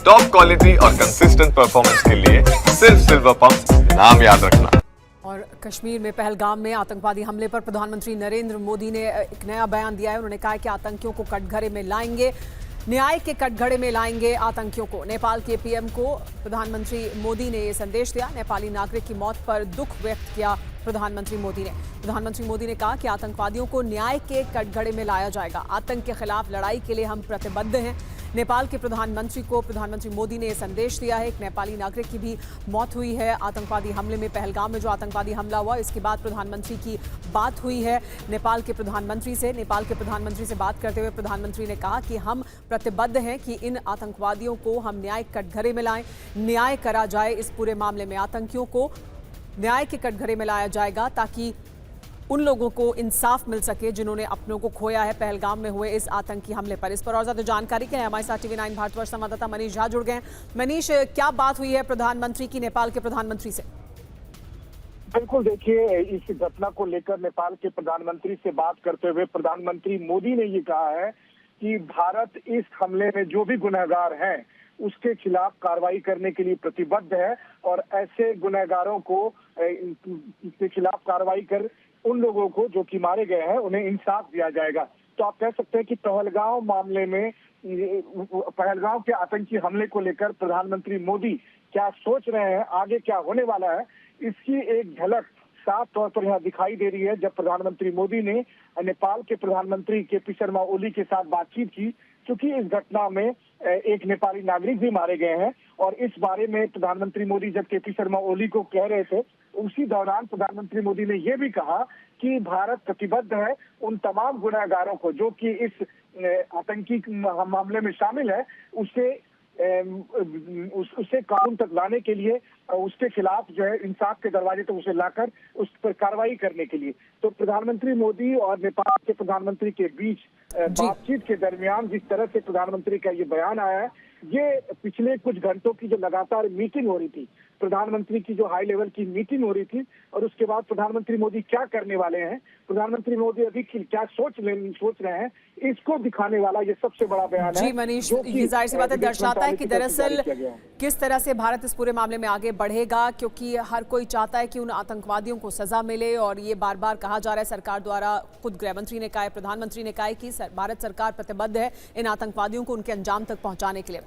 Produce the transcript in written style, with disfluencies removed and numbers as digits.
Top quality और consistent performance के लिए सिर्फ सिल्वर पंप नाम याद रखना। और कश्मीर में पहलगाम में आतंकवादी हमले पर प्रधानमंत्री नरेंद्र मोदी ने एक नया बयान दिया है। उन्होंने कहा है कि आतंकियों को कटघरे में लाएंगे, न्याय के कटघरे में लाएंगे आतंकियों को। नेपाल के पीएम को प्रधानमंत्री मोदी ने ये संदेश दिया। नेपाली नागरिक की मौत पर दुख व्यक्त किया प्रधानमंत्री मोदी ने कहा कि आतंकवादियों को न्याय के कटघरे में लाया जाएगा। आतंक के खिलाफ लड़ाई के लिए हम प्रतिबद्ध हैं। नेपाल के प्रधानमंत्री को प्रधानमंत्री मोदी ने संदेश दिया है। एक नेपाली नागरिक की भी मौत हुई है आतंकवादी हमले में। पहलगाम में जो आतंकवादी हमला हुआ, इसके बाद प्रधानमंत्री की बात हुई है नेपाल के प्रधानमंत्री से बात करते हुए प्रधानमंत्री ने कहा कि हम प्रतिबद्ध हैं कि इन आतंकवादियों को हम न्याय कटघरे में लाएं, न्याय करा जाए इस पूरे मामले में। आतंकियों को न्याय के कटघरे में लाया जाएगा ताकि उन लोगों को इंसाफ मिल सके जिन्होंने अपनों को खोया है पहलगाम में हुए इस आतंकी हमले पर। इस पर और ज्यादा जानकारी के लिए हमारे साथ TV9 भारतवर्ष संवाददाता मनीष झा जुड़ गए हैं। मनीष, क्या बात हुई है प्रधानमंत्री की नेपाल के प्रधानमंत्री से? बिल्कुल, देखिए, इस घटना को लेकर नेपाल के प्रधानमंत्री से बात करते हुए प्रधानमंत्री मोदी ने ये कहा है कि भारत इस हमले में जो भी गुनहगार हैं उसके खिलाफ कार्रवाई करने के लिए प्रतिबद्ध है और ऐसे गुनहगारों को के खिलाफ कार्रवाई कर उन लोगों को जो कि मारे गए हैं उन्हें इंसाफ दिया जाएगा। तो आप कह सकते हैं कि पहलगांव मामले में, पहलगांव के आतंकी हमले को लेकर प्रधानमंत्री मोदी क्या सोच रहे हैं, आगे क्या होने वाला है, इसकी एक झलक साफ तौर पर यहाँ दिखाई दे रही है जब प्रधानमंत्री मोदी ने नेपाल के प्रधानमंत्री केपी शर्मा ओली के साथ बातचीत की। क्योंकि इस घटना में एक नेपाली नागरिक भी मारे गए हैं और इस बारे में प्रधानमंत्री मोदी जब केपी शर्मा ओली को कह रहे थे, उसी दौरान प्रधानमंत्री मोदी ने यह भी कहा कि भारत प्रतिबद्ध है उन तमाम गुनहगारों को जो कि इस आतंकी मामले में शामिल है उसे कानून तक लाने के लिए, उसके खिलाफ जो है इंसाफ के दरवाजे तक उसे लाकर उस पर कार्रवाई करने के लिए। तो प्रधानमंत्री मोदी और नेपाल के प्रधानमंत्री के बीच बातचीत के दरमियान जिस तरह से प्रधानमंत्री का ये बयान आया है, ये पिछले कुछ घंटों की जो लगातार मीटिंग हो रही थी, प्रधानमंत्री की जो हाई लेवल की मीटिंग हो रही थी, और उसके बाद प्रधानमंत्री मोदी क्या करने वाले हैं, प्रधानमंत्री मोदी अभी क्या सोच रहे हैं, इसको दिखाने वाला ये सबसे बड़ा बयान है। जी मनीष, ये जाहिर सी बात है, दर्शाता है कि दरअसल किस तरह से भारत इस पूरे मामले में आगे बढ़ेगा, क्योंकि हर कोई चाहता है कि उन आतंकवादियों को सजा मिले। और ये बार बार कहा जा रहा है सरकार द्वारा, खुद गृह मंत्री ने कहा है, प्रधानमंत्री ने कहा है कि भारत सरकार प्रतिबद्ध है इन आतंकवादियों को उनके अंजाम तक पहुंचाने के लिए।